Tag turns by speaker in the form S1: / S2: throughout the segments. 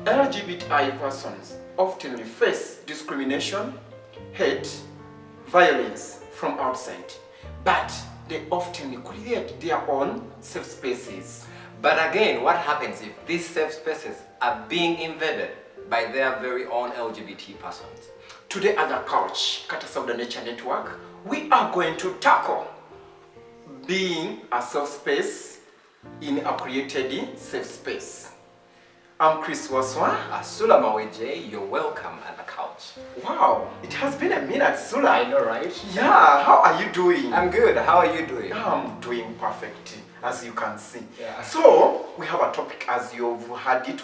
S1: LGBTI persons often face discrimination, hate, violence from outside, but they often create their own safe spaces.
S2: But again, what happens if these safe spaces are being invaded by their very own LGBT persons?
S1: Today at the couch, Curtis of the Nature Network, we are going to tackle being a safe space in a created safe space. I'm Chris Waswa.
S2: Sulah Maweje, you're welcome at the couch.
S1: Wow, it has been a minute, Sulah.
S2: I know, right?
S1: Yeah, how are you doing?
S2: I'm good. How are you doing?
S1: I'm doing perfect, as you can see.
S2: Yeah.
S1: So, we have a topic, as you've heard it,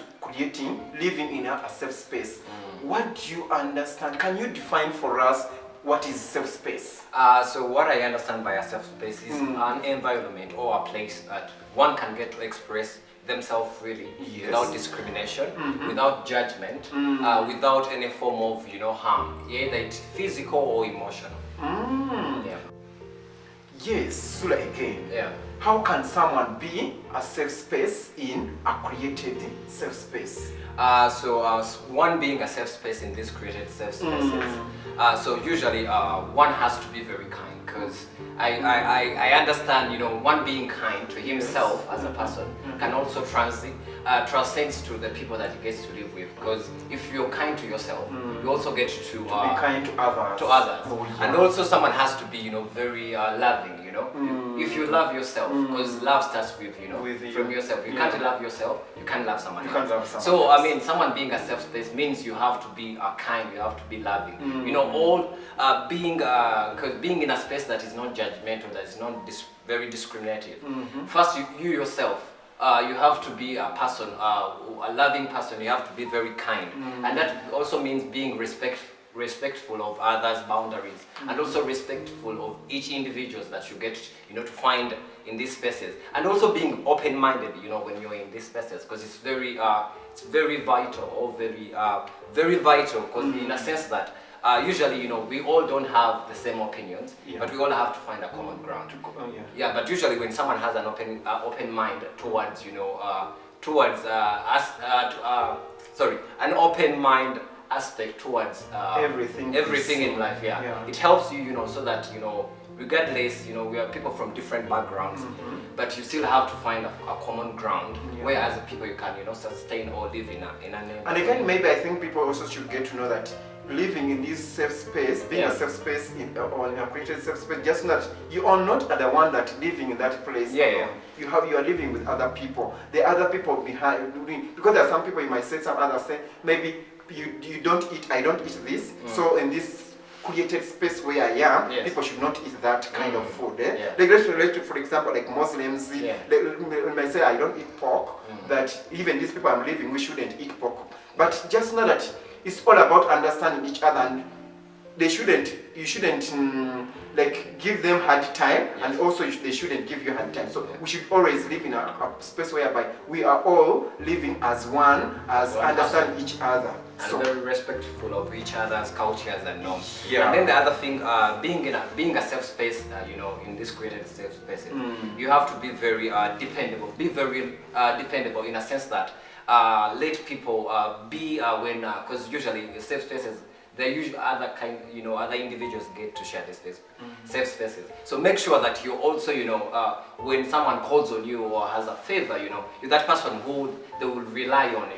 S1: living in a safe space. What do you understand? Can you define for us what is safe space?
S2: So what I understand by a safe space is an environment or a place that one can get to express themselves freely,
S1: Yes.
S2: without discrimination, without judgment, without any form of harm, either it's physical or emotional. Yeah.
S1: Yes, Sulah again.
S2: Yeah.
S1: How can someone be a safe space in a created safe space?
S2: So one being a safe space in these created safe spaces, so usually one has to be very kind, because I understand, one being kind to himself as a person can also transcends to the people that he gets to live with, because if you're kind to yourself, you also get to be
S1: kind to others.
S2: Oh, yeah. And also someone has to be, very loving, If you love yourself, because love starts with, from yourself. You can't love yourself, you can't love someone else.
S1: Can't love someone
S2: so,
S1: else.
S2: I mean, someone being a safe space means you have to be kind, you have to be loving. Because being in a space that is not judgmental, that is not very discriminative. First, you yourself, you have to be a person, a loving person. You have to be very kind, and that also means being respectful of others' boundaries, and also respectful of each individuals that you get, to find in these spaces, and also being open-minded, when you're in these spaces, because it's very vital, or very vital, because in a sense that usually, we all don't have the same opinions, but we all have to find a common ground. Yeah, but usually when someone has an open mind towards, an open mind aspect towards everything in life, it helps you, so that, regardless, we are people from different backgrounds, but you still have to find a common ground, where as a people you can, sustain or live in a neighborhood.
S1: And again, maybe I think people also should get to know that living in this safe space, being a safe space or in a created safe space, just not you are not the one that living in that place alone. You are living with other people. The other people behind, because there are some people, you might say, some others say, maybe you don't eat, I don't eat this, so in this created space where I am, people should not eat that kind of food. Like let's relate to, for example, like Muslims, when I say I don't eat pork, that even these people I'm living, we shouldn't eat pork. But just know that it's all about understanding each other, and you shouldn't like give them hard time, and also they shouldn't give you hard time. So we should always live in a space whereby we are all living as one, as understand each other.
S2: And very respectful of each other's cultures and norms.
S1: Yeah.
S2: And then the other thing, being a safe space, in this created safe spaces, you have to be very dependable. Be very dependable in a sense that let people be when, because usually safe spaces, there usually other other individuals get to share this space, safe spaces. So make sure that you also, when someone calls on you or has a favor, you're that person who they will rely on,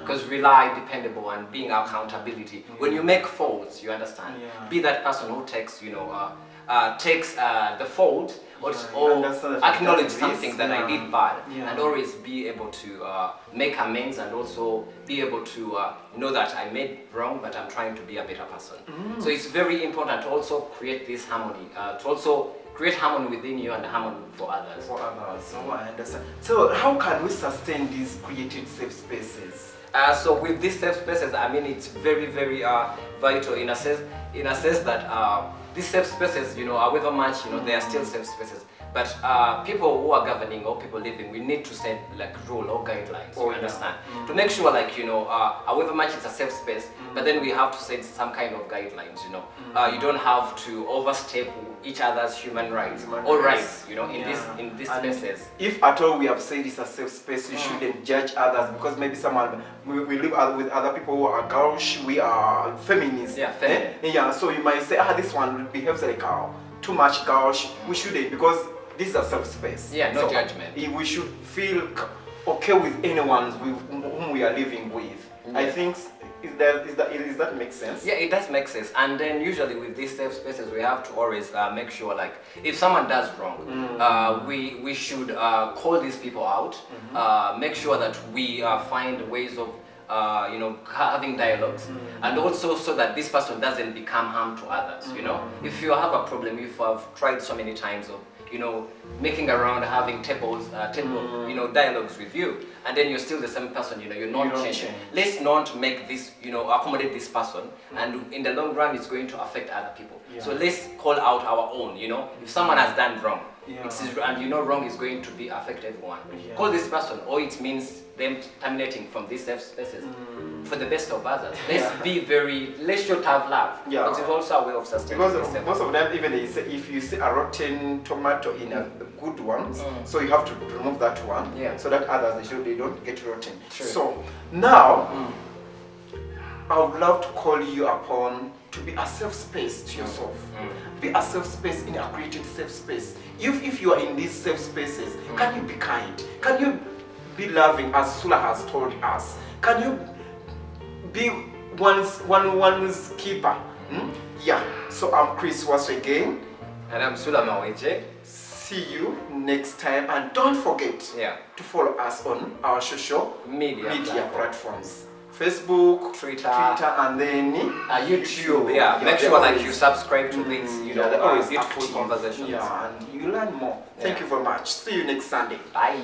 S2: because rely, dependable, and being accountability. When you make faults, you understand. Be that person who takes, takes the fault or acknowledge something that I did bad, and always be able to make amends, and also be able to know that I made wrong, but I'm trying to be a better person. So it's very important to also create this harmony, to also create harmony within you and harmony for others.
S1: So I understand. So how can we sustain these created safe spaces?
S2: So with these safe spaces, I mean, it's very, very vital in a sense that these safe spaces, however much, they are still safe spaces, But people who are governing or people living, we need to set like rule or guidelines. You understand? To make sure, like, you know, however much it's a safe space, but then we have to set some kind of guidelines. You know, you don't have to overstep each other's human rights or rights. You know, in these spaces.
S1: If at all we have said it's a safe space, you shouldn't judge others because maybe someone we live with other people who are girls, we are feminists.
S2: Yeah, feminine.
S1: Yeah. So you might say, this one behaves like too much girls. We shouldn't, because this is a safe space.
S2: Yeah, no judgment.
S1: We should feel okay with anyone whom we are living with. I think. Does that make sense?
S2: Yeah, it does make sense. And then usually with these safe spaces, we have to always make sure, like, if someone does wrong, we should call these people out, make sure that we find ways of you know, having dialogues, and also so that this person doesn't become harm to others. You know, if you have a problem, if I've tried so many times of, you know, making around, having you know, dialogues with you, and then you're still the same person, you know, you're not changing. Let's not make this, you know, accommodate this person, and in the long run, it's going to affect other people. So let's call out our own, you know, if someone has done wrong, and you know wrong is going to be affect everyone. Call this person, or it means them terminating from these safe spaces for the best of others. Let's show tough love. It is also a way of sustaining.
S1: Because most of them, even they say, if you see a rotten tomato in a good one, so you have to remove that one, so that others they don't get rotten. So now, I would love to call you upon to be a safe space to yourself. Be a safe space in a created safe space. If you are in these safe spaces, can you be kind? Can you be loving, as Sulah has told us? Can you be one's keeper? Yeah. So I'm Chris once again.
S2: And I'm Sulah Maweje.
S1: See you next time, and don't forget to follow us on our social media platforms. Facebook, Twitter, and then
S2: YouTube. Make sure like you subscribe to these, you know, always beautiful conversations.
S1: And you learn more. Thank you very much. See you next Sunday.
S2: Bye.